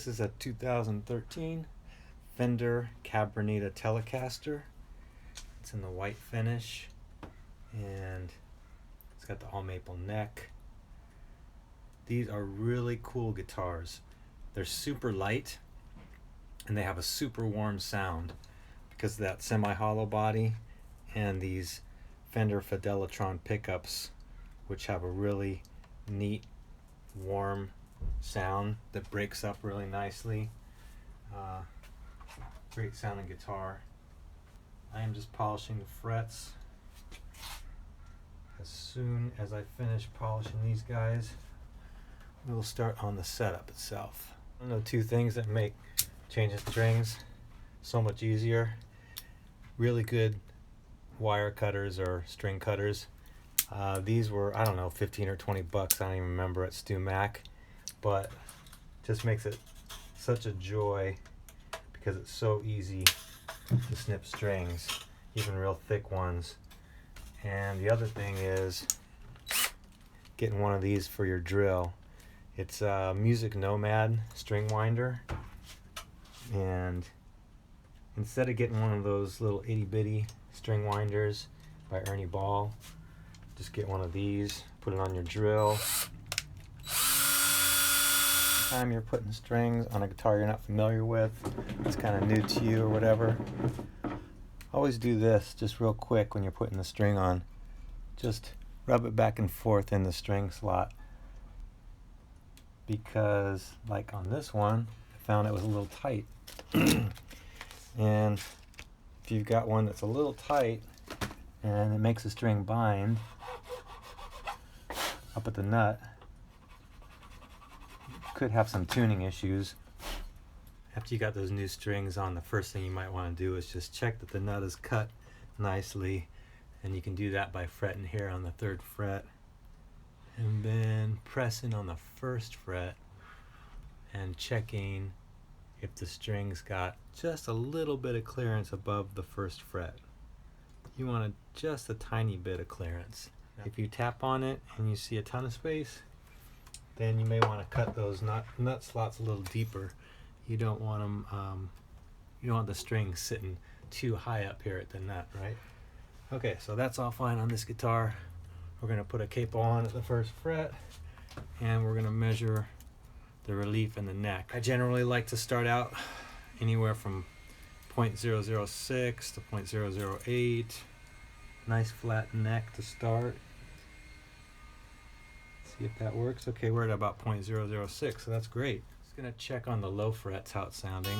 This is a 2013 Fender Cabronita Telecaster. It's in the white finish and it's got the all maple neck. These are really cool guitars. They're super light and they have a super warm sound because of that semi-hollow body and these Fender Fidelitron pickups, which have a really neat warm sound that breaks up really nicely. Great sounding guitar. I am just polishing the frets. As soon as I finish polishing these guys, we'll start on the setup itself. I know two things that make changing strings so much easier. Really good wire cutters or string cutters. These were, I don't know, 15 or 20 bucks, I don't even remember, at StewMac, but just makes it such a joy because it's so easy to snip strings, even real thick ones. And the other thing is getting one of these for your drill. It's a Music Nomad string winder, and instead of getting one of those little itty bitty string winders by Ernie Ball, just get one of these, put it on your drill. Anytime you're putting strings on a guitar you're not familiar with, it's kind of new to you or whatever, always do this just real quick when you're putting the string on. Just rub it back and forth in the string slot, because like on this one I found it was a little tight. And if you've got one that's a little tight and it makes the string bind up at the nut, you could have some tuning issues. After you got those new strings on, the first thing you might want to do is just check that the nut is cut nicely, and you can do that by fretting here on the 3rd fret and then pressing on the 1st fret and checking if the string's got just a little bit of clearance above the 1st fret. You want just a tiny bit of clearance. If you tap on it and you see a ton of space, then you may want to cut those nut slots a little deeper. You don't want them, you don't want the string sitting too high up here at the nut, right? Okay, so that's all fine on this guitar. We're going to put a capo on at the 1st fret, and we're going to measure the relief in the neck. I generally like to start out anywhere from 0.006 to 0.008. Nice flat neck to start. See if that works. Okay, we're at about 0.006, so that's great. Just gonna check on the low frets how it's sounding.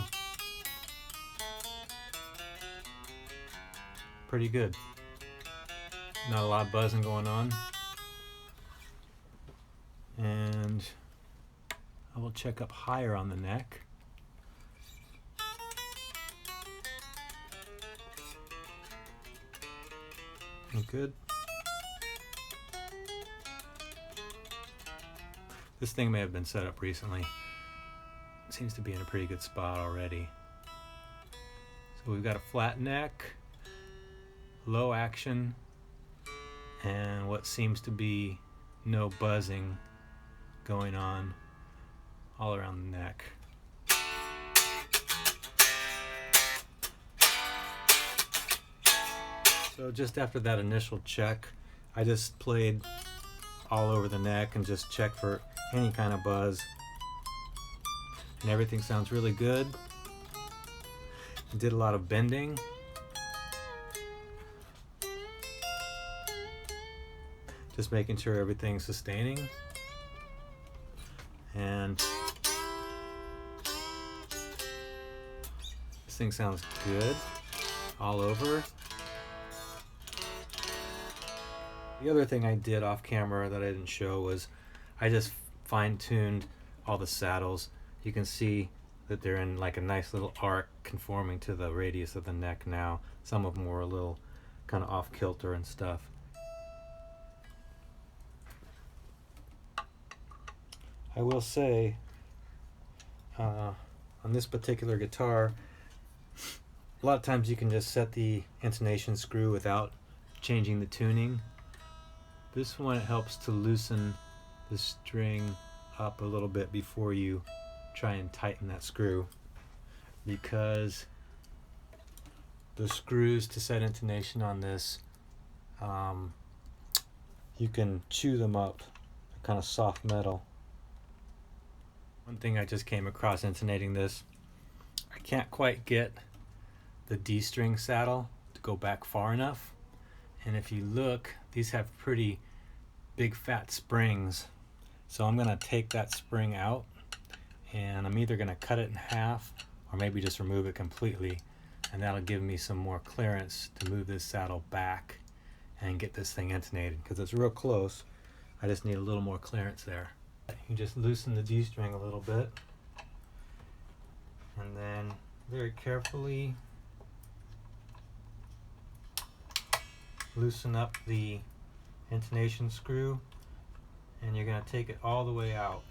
Pretty good. Not a lot of buzzing going on. And I will check up higher on the neck. Good. This thing may have been set up recently. It seems to be in a pretty good spot already. So we've got a flat neck, low action, and what seems to be no buzzing going on all around the neck. So just after that initial check, I just played all over the neck and just checked for any kind of buzz. And everything sounds really good. I did a lot of bending. Just making sure everything's sustaining. And this thing sounds good all over. The other thing I did off camera that I didn't show was I just fine-tuned all the saddles. You can see that they're in like a nice little arc conforming to the radius of the neck now. Some of them were a little kind of off kilter and stuff. I will say on this particular guitar, a lot of times you can just set the intonation screw without changing the tuning. This one, it helps to loosen the string up a little bit before you try and tighten that screw, because the screws to set intonation on this, you can chew them up. They're kind of soft metal. One thing I just came across intonating this, I can't quite get the D string saddle to go back far enough. And if you look, these have pretty big fat springs. So I'm gonna take that spring out, and I'm either gonna cut it in half or maybe just remove it completely, and that'll give me some more clearance to move this saddle back and get this thing intonated, because it's real close. I just need a little more clearance there. You just loosen the D string a little bit, and then very carefully loosen up the intonation screw, and you're going to take it all the way out.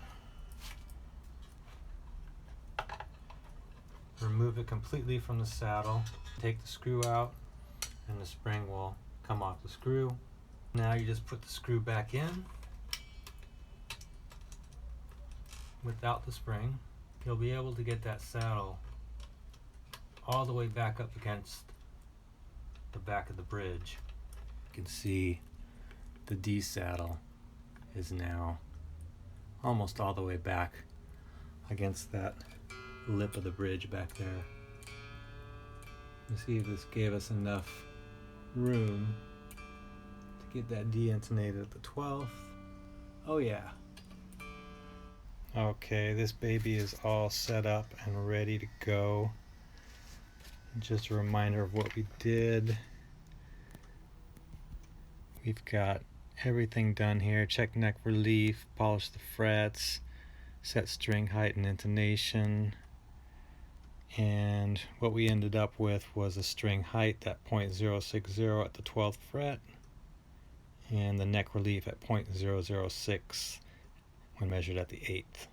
Remove it completely from the saddle. Take the screw out, and the spring will come off the screw. Now you just put the screw back in without the spring. You'll be able to get that saddle all the way back up against the back of the bridge. You can see the D saddle is now almost all the way back against that lip of the bridge back there. Let's see if this gave us enough room to get that D intonated at the 12th. Oh yeah. Okay, this baby is all set up and ready to go. Just a reminder of what we did. We've got everything done here. Check neck relief, polish the frets, set string height and intonation. And what we ended up with was a string height at .060 at the 12th fret, and the neck relief at .006 when measured at the 8th.